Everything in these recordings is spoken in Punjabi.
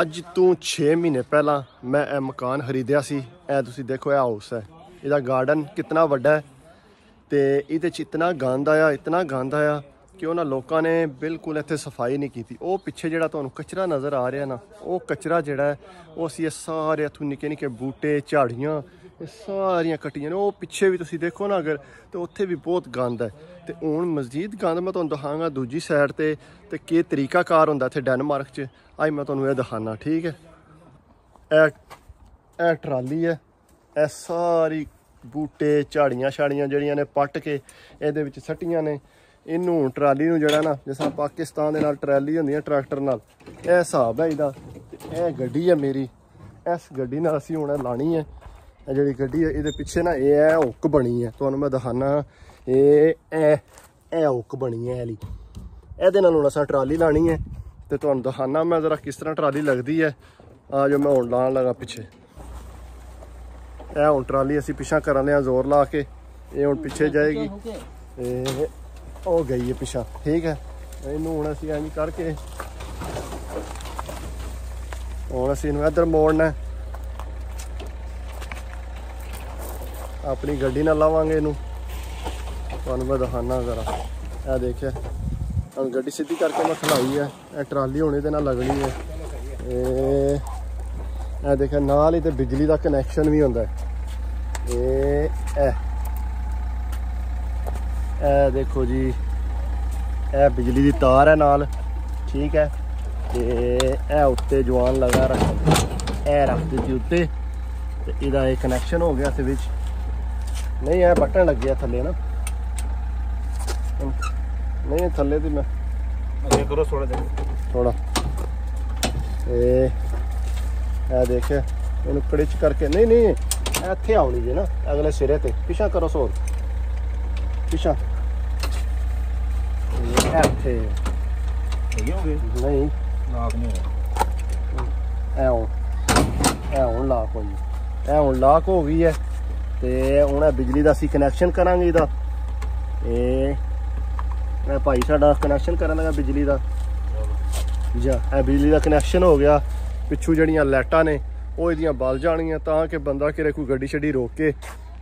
ਅੱਜ ਤੋਂ 6 ਮਹੀਨੇ ਪਹਿਲਾਂ ਮੈਂ ਇਹ ਮਕਾਨ ਖਰੀਦਿਆ ਸੀ। ਇਹ ਤੁਸੀਂ ਦੇਖੋ ਇਹ ਹਾਊਸ ਹੈ, ਇਹਦਾ ਗਾਰਡਨ ਕਿੰਨਾ ਵੱਡਾ ਹੈ ਤੇ ਇਹਦੇ 'ਚ ਇਤਨਾ ਗੰਦ ਆਇਆ ਕਿ ਉਹਨਾਂ ਲੋਕਾਂ ਨੇ ਬਿਲਕੁਲ ਇੱਥੇ ਸਫਾਈ ਨਹੀਂ ਕੀਤੀ। ਉਹ ਪਿੱਛੇ ਜਿਹੜਾ ਤੁਹਾਨੂੰ ਕਚਰਾ ਨਜ਼ਰ ਆ ਰਿਹਾ ਨਾ, ਉਹ ਕਚਰਾ ਜਿਹੜਾ ਹੈ ਉਹ ਅਸੀਂ ਸਾਰੇ ਇੱਥੋਂ ਨਿੱਕੇ ਨਿੱਕੇ ਬੂਟੇ ਝਾੜੀਆਂ ਇਹ ਸਾਰੀਆਂ ਕੱਟੀਆਂ ਨੇ। ਉਹ ਪਿੱਛੇ ਵੀ ਤੁਸੀਂ ਦੇਖੋ ਨਾ ਅਗਰ, ਤੇ ਉੱਥੇ ਵੀ ਬਹੁਤ ਗੰਦ ਹੈ। ਤੇ ਹੁਣ ਮਜ਼ੀਦ ਗੰਦ ਮੈਂ ਤੁਹਾਨੂੰ ਦਿਖਾਵਾਂਗਾ ਦੂਜੀ ਸਾਈਡ ਤੇ ਕੀ ਤਰੀਕਾਕਾਰ ਹੁੰਦਾ ਇੱਥੇ ਡੈਨਮਾਰਕ 'ਚ। ਅੱਜ ਮੈਂ ਤੁਹਾਨੂੰ ਇਹ ਦਿਖਾਣਾ, ਠੀਕ ਹੈ। ਇਹ ਟਰਾਲੀ ਹੈ, ਇਹ ਸਾਰੀ ਬੂਟੇ ਝਾੜੀਆਂ ਛਾੜੀਆਂ ਜਿਹੜੀਆਂ ਨੇ ਪੱਟ ਕੇ ਇਹਦੇ ਵਿੱਚ ਸੱਟੀਆਂ ਨੇ। ਇਹਨੂੰ ਟਰਾਲੀ ਨੂੰ ਜਿਹੜਾ ਨਾ, ਜਿਸ ਤਰ੍ਹਾਂ ਪਾਕਿਸਤਾਨ ਦੇ ਨਾਲ ਟਰਾਲੀ ਹੁੰਦੀ ਹੈ ਟਰੈਕਟਰ ਨਾਲ, ਇਹ ਹਿਸਾਬ ਹੈ ਇਹਦਾ। ਇਹ ਗੱਡੀ ਹੈ ਮੇਰੀ, ਇਸ ਗੱਡੀ ਨਾਲ ਅਸੀਂ ਹੁਣ ਲਾਣੀ ਹੈ। ਇਹ ਜਿਹੜੀ ਗੱਡੀ ਹੈ ਇਹਦੇ ਪਿੱਛੇ ਨਾ ਇਹ ਹੈ ਹੁੱਕ ਬਣੀ ਹੈ, ਤੁਹਾਨੂੰ ਮੈਂ ਦਿਖਾਣਾ। ਇਹ ਹੁੱਕ ਬਣੀ ਹੈ ਵਾਲੀ, ਇਹਦੇ ਨਾਲ ਹੁਣ ਅਸਾਂ ਟਰਾਲੀ ਲਾਣੀ ਹੈ ਤੇ ਤੁਹਾਨੂੰ ਦਿਖਾਣਾ ਮੈਂ ਜ਼ਰਾ ਕਿਸ ਤਰ੍ਹਾਂ ਟਰਾਲੀ ਲੱਗਦੀ ਹੈ। ਆ ਜੋ ਮੈਂ ਹੁਣ ਲਾਉਣ ਲੱਗਾ ਪਿੱਛੇ। ਇਹ ਹੁਣ ਟਰਾਲੀ ਅਸੀਂ ਪਿੱਛਾ ਕਰਨ ਲਿਆ ਜ਼ੋਰ ਲਾ ਕੇ, ਇਹ ਹੁਣ ਪਿੱਛੇ ਜਾਏਗੀ। ਇਹ ਉਹ ਗਈ ਹੈ ਪਿੱਛਾ, ਠੀਕ ਹੈ। ਇਹਨੂੰ ਹੁਣ ਅਸੀਂ ਇੰਝ ਕਰਕੇ ਹੁਣ ਅਸੀਂ ਇਹਨੂੰ ਇੱਧਰ ਮੋੜਨਾ, ਆਪਣੀ ਗੱਡੀ ਨਾਲ ਲਾਵਾਂਗੇ ਇਹਨੂੰ। ਤੁਹਾਨੂੰ ਮੈਂ ਦਿਖਾਣਾ ਜ਼ਰਾ। ਇਹ ਦੇਖਿਆ ਹੁਣ ਗੱਡੀ ਸਿੱਧੀ ਕਰਕੇ ਮੈਂ ਖਲਾਈ ਹੈ। ਇਹ ਟਰਾਲੀ ਹੁਣ ਇਹਦੇ ਨਾਲ ਲੱਗਣੀ ਹੈ। ਇਹ ਦੇਖਿਆ ਨਾਲ ਹੀ ਤੇ ਬਿਜਲੀ ਦਾ ਕਨੈਕਸ਼ਨ ਵੀ ਹੁੰਦਾ। ਇਹ ਦੇਖੋ ਜੀ, ਇਹ ਬਿਜਲੀ ਦੀ ਤਾਰ ਹੈ ਨਾਲ, ਠੀਕ ਹੈ। ਤੇ ਇਹ ਉੱਤੇ ਜਵਾਨ ਲਗਾ ਇਹ ਰੱਖ ਦਿੱਤੀ ਉੱਤੇ, ਤੇ ਇਹਦਾ ਇਹ ਕਨੈਕਸ਼ਨ ਹੋ ਗਿਆ। ਤੇ ਵਿੱਚ ਨਹੀਂ ਇਹ ਬਟਨ ਲੱਗਿਆ ਥੱਲੇ ਨਾ, ਨਹੀਂ ਥੱਲੇ ਦੀ ਮੈਂ ਕਰੋ ਥੋੜਾ। ਇਹ ਦੇਖਿਆ ਇਹਨੂੰ ਕੜਿਚ ਕਰਕੇ, ਨਹੀਂ ਇੱਥੇ ਆਉਣੀ ਜੇ ਨਾ ਅਗਲੇ ਸਿਰੇ ਤੇ। ਪਿੱਛਾ ਕਰੋ ਸੋਰ, ਪਿੱਛਾ ਇੱਥੇ ਨਹੀਂ ਲਾਕ ਨਹੀਂ ਹੋਇਆ। ਹੁਣ ਲਾਕ ਹੋਈ, ਇਹ ਹੁਣ ਲਾਕ ਹੋ ਗਈ ਹੈ। ਤੇ ਹੁਣ ਬਿਜਲੀ ਦਾ ਅਸੀਂ ਕਨੈਕਸ਼ਨ ਕਰਾਂਗੇ ਇਹਦਾ। ਇਹ ਭਾਈ ਸਾਡਾ ਕਨੈਕਸ਼ਨ ਕਰਨ ਲੱਗਾ ਬਿਜਲੀ ਦਾ। ਇਹ ਬਿਜਲੀ ਦਾ ਕਨੈਕਸ਼ਨ ਹੋ ਗਿਆ। ਪਿੱਛੋਂ ਜਿਹੜੀਆਂ ਲਾਈਟਾਂ ਨੇ ਉਹ ਇਹਦੀਆਂ ਬਲ ਜਾਣੀਆਂ, ਤਾਂ ਕਿ ਬੰਦਾ ਕਿਰੇ ਕੋਈ ਗੱਡੀ ਛੱਡੀ ਰੋਕ ਕੇ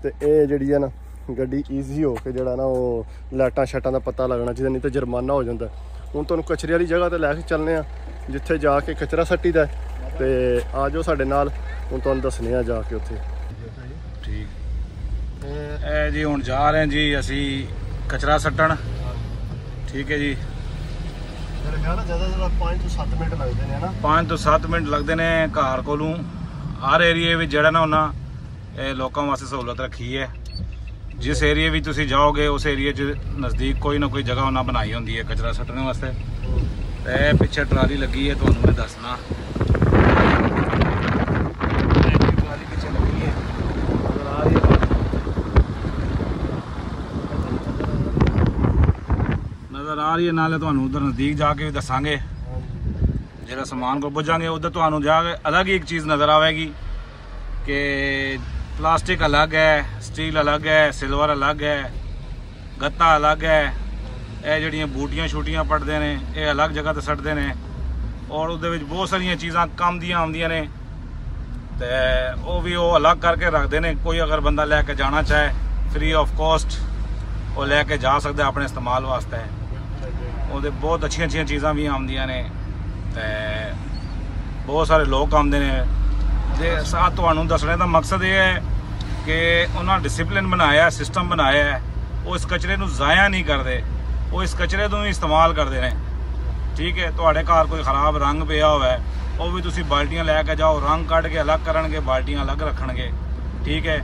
ਤੇ ਇਹ ਜਿਹੜੀ ਹੈ ਨਾ ਗੱਡੀ ਈਜ਼ੀ ਹੋ ਕੇ ਜਿਹੜਾ ਨਾ ਉਹ ਲਾਈਟਾਂ ਸ਼ਾਟਾਂ ਦਾ ਪਤਾ ਲੱਗਣਾ ਚਾਹੀਦਾ, ਨਹੀਂ ਤਾਂ ਜੁਰਮਾਨਾ ਹੋ ਜਾਂਦਾ। ਹੁਣ ਤੁਹਾਨੂੰ ਕਚਰੇ ਵਾਲੀ ਜਗ੍ਹਾ ਤੇ ਲੈ ਕੇ ਚੱਲਦੇ ਆ, ਜਿੱਥੇ ਜਾ ਕੇ ਕਚਰਾ ਸੱਟੀਦਾ। ਤੇ ਆ ਜਾਓ ਸਾਡੇ ਨਾਲ, ਹੁਣ ਤੁਹਾਨੂੰ ਦੱਸਣੇ ਆ ਜਾ ਕੇ ਉੱਥੇ। ਠੀਕ ਇਹ ਜੀ ਹੁਣ ਜਾ ਰਹੇ ਜੀ ਅਸੀਂ ਕਚਰਾ ਸੱਟਣ, ਠੀਕ ਹੈ ਜੀ। ਮੇਰੇ ਖਿਆਲ ਨਾਲ ਜ਼ਿਆਦਾ 5 ਤੋਂ 7 ਮਿੰਟ ਲੱਗਦੇ ਨੇ ਨਾ, 5 ਤੋਂ 7 ਮਿੰਟ ਲੱਗਦੇ ਨੇ ਘਰ ਕੋਲੋਂ। ਹਰ ਏਰੀਏ ਵਿੱਚ ਜਿਹੜਾ ਨਾ ਉਹਨਾਂ ਇਹ ਲੋਕਾਂ ਵਾਸਤੇ ਸਹੂਲਤ ਰੱਖੀ ਹੈ। ਜਿਸ ਏਰੀਏ ਵਿੱਚ ਤੁਸੀਂ ਜਾਓਗੇ ਉਸ ਏਰੀਏ 'ਚ ਨਜ਼ਦੀਕ ਕੋਈ ਨਾ ਕੋਈ ਜਗ੍ਹਾ ਉਹਨਾਂ ਬਣਾਈ ਹੁੰਦੀ ਹੈ ਕਚਰਾ ਸੱਟਣ ਵਾਸਤੇ। ਤੇ ਪਿੱਛੇ ਟਰਾਲੀ ਲੱਗੀ ਹੈ, ਤੁਹਾਨੂੰ ਮੈਂ ਦੱਸਣਾ। ਟਰਾਲੀ ਪਿੱਛੇ ਲੱਗੀ ਹੈ, ਨਜ਼ਰ ਆ ਰਹੀ ਹੈ। ਨਾਲੇ ਤੁਹਾਨੂੰ ਉਧਰ ਨਜ਼ਦੀਕ ਜਾ ਕੇ ਵੀ ਦੱਸਾਂਗੇ, ਜਿਹੜਾ ਸਮਾਨ ਕੋਲ ਪੁੱਜਾਂਗੇ ਉਧਰ ਤੁਹਾਨੂੰ ਜਾ ਕੇ ਅਲੱਗ ਹੀ ਇੱਕ ਚੀਜ਼ ਨਜ਼ਰ ਆਵੇਗੀ ਕਿ ਪਲਾਸਟਿਕ ਅਲੱਗ ਹੈ, ਸਟੀਲ ਅਲੱਗ ਹੈ, ਸਿਲਵਰ ਅਲੱਗ ਹੈ, ਗੱਤਾ ਅਲੱਗ ਹੈ। ਇਹ ਜਿਹੜੀਆਂ ਬੂਟੀਆਂ ਛੂਟੀਆਂ ਪੱਟਦੇ ਨੇ ਇਹ ਅਲੱਗ ਜਗ੍ਹਾ ਤੇ ਸੱਟਦੇ ਨੇ, ਔਰ ਉਹਦੇ ਵਿੱਚ ਬਹੁਤ ਸਾਰੀਆਂ ਚੀਜ਼ਾਂ ਕੰਮ ਦੀਆਂ ਆਉਂਦੀਆਂ ਨੇ ਤੇ ਉਹ ਵੀ ਉਹ ਅਲੱਗ ਕਰਕੇ ਰੱਖਦੇ ਨੇ। ਕੋਈ ਅਗਰ ਬੰਦਾ ਲੈ ਕੇ ਜਾਣਾ ਚਾਹੇ ਫ੍ਰੀ ਆਫ ਕੋਸਟ ਉਹ ਲੈ ਕੇ ਜਾ ਸਕਦਾ ਆਪਣੇ ਇਸਤੇਮਾਲ ਵਾਸਤੇ। ਉਹਦੇ ਬਹੁਤ ਅੱਛੀਆਂ ਚੀਜ਼ਾਂ ਵੀ ਆਉਂਦੀਆਂ ਨੇ ਤੇ ਬਹੁਤ ਸਾਰੇ ਲੋਕ ਆਉਂਦੇ ਨੇ। ਤੇ ਤੁਹਾਨੂੰ ਦੱਸਣੇ ਦਾ ਮਕਸਦ ਇਹ ਹੈ ਕਿ ਉਹਨਾਂ ਡਿਸਿਪਲਿਨ ਬਣਾਇਆ, ਸਿਸਟਮ ਬਣਾਇਆ ਹੈ। ਉਹ ਇਸ ਕਚਰੇ ਨੂੰ ਜ਼ਾਇਆ ਨਹੀਂ ਕਰਦੇ, ਉਹ ਇਸ ਕਚਰੇ ਨੂੰ ਇਸਤੇਮਾਲ ਕਰਦੇ ਨੇ, ਠੀਕ ਹੈ। ਤੁਹਾਡੇ ਘਰ ਕੋਈ ਖਰਾਬ ਰੰਗ ਪਿਆ ਹੋਇਆ ਉਹ ਵੀ ਤੁਸੀਂ ਬਾਲਟੀਆਂ ਲੈ ਕੇ ਜਾਓ, ਰੰਗ ਕੱਢ ਕੇ ਅਲੱਗ ਕਰਨਗੇ, ਬਾਲਟੀਆਂ ਅਲੱਗ ਰੱਖਣਗੇ, ਠੀਕ ਹੈ।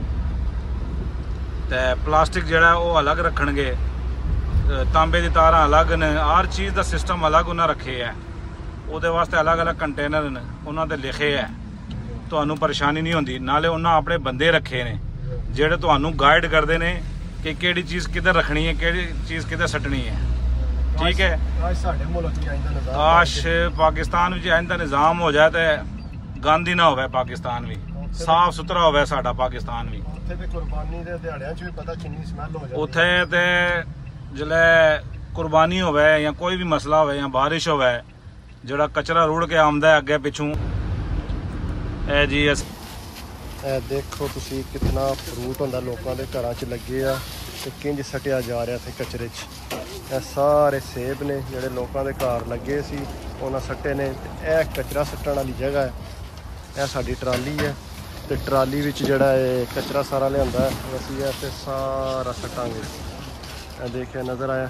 ਤੇ ਪਲਾਸਟਿਕ ਜਿਹੜਾ ਉਹ ਅਲੱਗ ਰੱਖਣਗੇ, ਤਾਂਬੇ ਦੀ ਤਾਰਾਂ ਅਲੱਗ ਨੇ, ਹਰ ਚੀਜ਼ ਦਾ ਸਿਸਟਮ ਅਲੱਗ ਉਹਨਾਂ ਰੱਖੇ ਹੈ। ਉਹਦੇ ਵਾਸਤੇ ਅਲੱਗ-ਅਲੱਗ ਕੰਟੇਨਰ ਨੇ, ਉਹਨਾਂ ਤੇ ਲਿਖੇ ਹੈ, ਤੁਹਾਨੂੰ ਪਰੇਸ਼ਾਨੀ ਨਹੀਂ ਹੁੰਦੀ। ਨਾਲੇ ਉਹਨਾਂ ਆਪਣੇ ਬੰਦੇ ਰੱਖੇ ਨੇ ਜਿਹੜੇ ਤੁਹਾਨੂੰ ਗਾਈਡ ਕਰਦੇ ਨੇ ਕਿ ਕਿਹੜੀ ਚੀਜ਼ ਕਿੱਧਰ ਰੱਖਣੀ ਹੈ, ਕਿਹੜੀ ਚੀਜ਼ ਕਿੱਧਰ ਸੱਟਣੀ ਹੈ, ਠੀਕ ਹੈ। ਸਾਡੇ ਮੁਲਕ ਵਿੱਚ ਕਾਸ਼ ਪਾਕਿਸਤਾਨ ਵਿੱਚ ਇੰਝ ਦਾ ਨਿਜ਼ਾਮ ਹੋ ਜਾਏ ਤੇ ਗੰਦ ਹੀ ਨਾ ਹੋਵੇ। ਪਾਕਿਸਤਾਨ ਵੀ ਸਾਫ ਸੁਥਰਾ ਹੋਵੇ ਸਾਡਾ ਪਾਕਿਸਤਾਨ ਵੀ। ਉੱਥੇ ਤੇ ਕੁਰਬਾਨੀ ਦੇ ਦਿਹਾੜਿਆਂ 'ਚ ਵੀ ਪਤਾ ਕਿੰਨੀ ਸਮੈਲ ਹੋ ਜਾਂਦੀ ਉੱਥੇ ਤੇ ਜਿਲੇ ਕੁਰਬਾਨੀ ਹੋਵੇ ਜਾਂ ਕੋਈ ਵੀ ਮਸਲਾ ਹੋਵੇ ਜਾਂ ਬਾਰਿਸ਼ ਹੋਵੇ ਜਿਹੜਾ ਕਚਰਾ ਰੁੜ ਕੇ ਆਉਂਦਾ ਅੱਗੇ ਪਿੱਛੋਂ। ਇਹ ਜੀ ਇਹ ਦੇਖੋ ਤੁਸੀਂ ਕਿੰਨਾ ਫਰੂਟ ਹੁੰਦਾ ਲੋਕਾਂ ਦੇ ਘਰਾਂ 'ਚ ਲੱਗੇ ਆ ਤੇ ਕਿੰਜ ਸਟਿਆ ਜਾ ਰਿਹਾ ਇੱਥੇ ਕਚਰੇ 'ਚ। ਇਹ ਸਾਰੇ ਸੇਬ ਨੇ ਜਿਹੜੇ ਲੋਕਾਂ ਦੇ ਘਰ ਲੱਗੇ ਸੀ ਉਹਨਾਂ ਸੱਟੇ ਨੇ। ਤੇ ਇਹ ਕਚਰਾ ਸੱਟਣ ਵਾਲੀ ਜਗ੍ਹਾ ਹੈ। ਇਹ ਸਾਡੀ ਟਰਾਲੀ ਹੈ ਤੇ ਟਰਾਲੀ ਵਿੱਚ ਜਿਹੜਾ ਇਹ ਕਚਰਾ ਸਾਰਾ ਲਿਆਂਦਾ ਹੈ ਅਸੀਂ ਇੱਥੇ ਸਾਰਾ ਸੱਟਾਂਗੇ। ਇਹ ਦੇਖਿਆ ਨਜ਼ਰ ਆਇਆ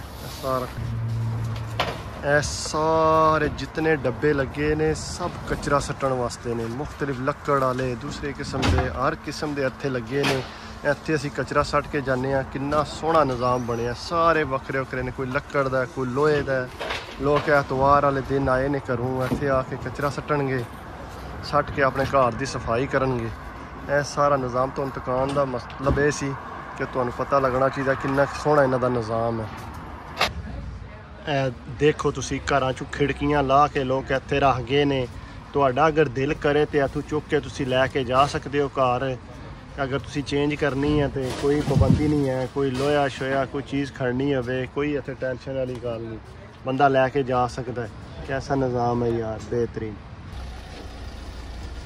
ਇਹ ਸਾਰੇ ਜਿਤਨੇ ਡੱਬੇ ਲੱਗੇ ਨੇ ਸਭ ਕਚਰਾ ਸੱਟਣ ਵਾਸਤੇ ਨੇ। ਮੁਖਤਲਿਫ ਲੱਕੜ ਵਾਲੇ ਦੂਸਰੇ ਕਿਸਮ ਦੇ ਹਰ ਕਿਸਮ ਦੇ ਇੱਥੇ ਲੱਗੇ ਨੇ। ਇੱਥੇ ਅਸੀਂ ਕਚਰਾ ਸੱਟ ਕੇ ਜਾਂਦੇ ਹਾਂ। ਕਿੰਨਾ ਸੋਹਣਾ ਨਿਜ਼ਾਮ ਬਣਿਆ। ਸਾਰੇ ਵੱਖਰੇ ਵੱਖਰੇ ਨੇ, ਕੋਈ ਲੱਕੜ ਦਾ, ਕੋਈ ਲੋਹੇ ਦਾ। ਲੋਕ ਐਤਵਾਰ ਵਾਲੇ ਦਿਨ ਆਏ ਨੇ ਘਰੋਂ, ਇੱਥੇ ਆ ਕੇ ਕਚਰਾ ਸੱਟਣਗੇ, ਸੱਟ ਕੇ ਆਪਣੇ ਘਰ ਦੀ ਸਫਾਈ ਕਰਨਗੇ। ਇਹ ਸਾਰਾ ਨਿਜ਼ਾਮ ਤੋਂ ਦੁਕਾਨ ਦਾ ਮਤਲਬ ਇਹ ਸੀ ਕਿ ਤੁਹਾਨੂੰ ਪਤਾ ਲੱਗਣਾ ਚਾਹੀਦਾ ਕਿੰਨਾ ਸੋਹਣਾ ਇਹਨਾਂ ਦਾ ਨਿਜ਼ਾਮ ਹੈ। ਇਹ ਦੇਖੋ ਤੁਸੀਂ ਘਰਾਂ 'ਚੋਂ ਖਿੜਕੀਆਂ ਲਾ ਕੇ ਲੋਕ ਇੱਥੇ ਰੱਖ ਗਏ ਨੇ। ਤੁਹਾਡਾ ਅਗਰ ਦਿਲ ਕਰੇ ਤਾਂ ਇੱਥੋਂ ਚੁੱਕ ਕੇ ਤੁਸੀਂ ਲੈ ਕੇ ਜਾ ਸਕਦੇ ਹੋ ਘਰ। ਅਗਰ ਤੁਸੀਂ ਚੇਂਜ ਕਰਨੀ ਹੈ ਤਾਂ ਕੋਈ ਪਾਬੰਦੀ ਨਹੀਂ ਹੈ। ਕੋਈ ਲੋਹਾ ਸ਼ੋਇਆ ਕੋਈ ਚੀਜ਼ ਖੜਨੀ ਹੋਵੇ ਕੋਈ ਇੱਥੇ ਟੈਨਸ਼ਨ ਵਾਲੀ ਗੱਲ ਨਹੀਂ, ਬੰਦਾ ਲੈ ਕੇ ਜਾ ਸਕਦਾ ਹੈ। ਕੈਸਾ ਨਿਜ਼ਾਮ ਹੈ ਯਾਰ, ਬਿਹਤਰੀਨ।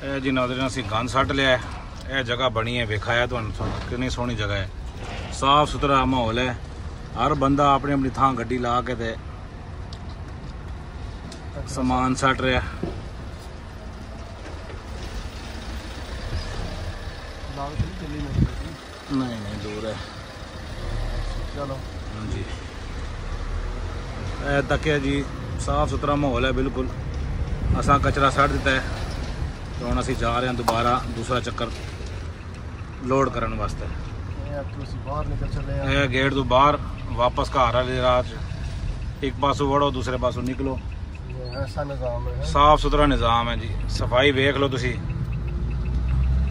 ਇਹ ਜੀ ਨਾਜ਼ਰੀਨ ਅਸੀਂ ਗੰਦ ਸੱਟ ਲਿਆ। ਇਹ ਜਗ੍ਹਾ ਬਣੀ ਹੈ, ਵੇਖਾਇਆ ਤੁਹਾਨੂੰ ਕਿੰਨੀ ਸੋਹਣੀ ਜਗ੍ਹਾ ਹੈ। ਸਾਫ ਸੁਥਰਾ ਮਾਹੌਲ ਹੈ। ਹਰ ਬੰਦਾ ਆਪਣੀ ਆਪਣੀ ਥਾਂ ਗੱਡੀ ਲਾ ਕੇ ਤੇ ਸਮਾਨ ਸੱਟ ਰਿਹਾ। नहीं दूर है। चलो जी तक है जी, साफ सुथरा माहौल है बिल्कुल। असा कचरा सट दिता है तो हम असी जा रहे हैं दोबारा दूसरा चक्कर लोड करने वास्ते। गेट तो बाहर वापस घर वाली राह एक पासों वड़ो दूसरे पासों निकलो। ऐसा निज़ाम है, साफ सुथरा निज़ाम है जी। सफाई वेख लो तुसी।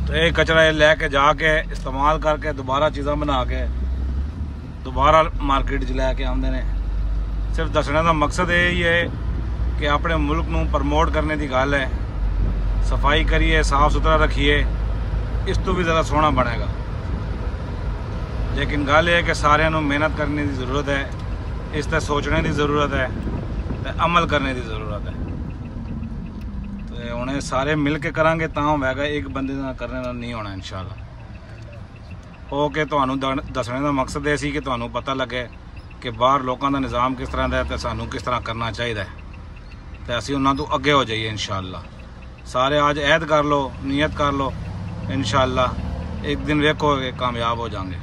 तो ये कचरा लैके जाके इस्तेमाल करके दोबारा चीज़ा बना के दोबारा मार्केट च लैके आते हैं। सिर्फ दसने का मकसद यही है कि अपने मुल्क नूं प्रमोट करने की गल है। सफाई करिए, साफ सुथरा रखिए, इस तो भी ज़्यादा सोहना बनेगा। लेकिन गल यह है कि सारिਆਂ ਨੂੰ मेहनत करने की ज़रूरत है, इस ते सोचने की ज़रूरत है, ते अमल करने की ज़रूरत है। ਹੁਣ ਸਾਰੇ ਮਿਲ ਕੇ ਕਰਾਂਗੇ ਤਾਂ ਹੋਵੇਗਾ, ਇੱਕ ਬੰਦੇ ਨਾਲ ਕਰਨੇ ਨਾਲ ਨਹੀਂ ਹੋਣਾ ਇਨਸ਼ਾਅੱਲਾ। ਓਕੇ, ਤੁਹਾਨੂੰ ਦੱਸਣੇ ਦਾ ਮਕਸਦ ਇਹ ਸੀ ਕਿ ਤੁਹਾਨੂੰ ਪਤਾ ਲੱਗੇ ਕਿ ਬਾਹਰ ਲੋਕਾਂ ਦਾ ਨਿਜ਼ਾਮ ਕਿਸ ਤਰ੍ਹਾਂ ਦਾ ਹੈ ਤੇ ਸਾਨੂੰ ਕਿਸ ਤਰ੍ਹਾਂ ਕਰਨਾ ਚਾਹੀਦਾ ਹੈ ਤੇ ਅਸੀਂ ਉਹਨਾਂ ਤੋਂ ਅੱਗੇ ਹੋ ਜਾਈਏ ਇਨਸ਼ਾਅੱਲਾ। ਸਾਰੇ ਅੱਜ ਅਹਿਦ ਕਰ ਲਓ, ਨੀਅਤ ਕਰ ਲਓ, ਇਨਸ਼ਾਅੱਲਾ ਇੱਕ ਦਿਨ ਵੇਖੋਗੇ ਕਾਮਯਾਬ ਹੋ ਜਾਵਾਂਗੇ।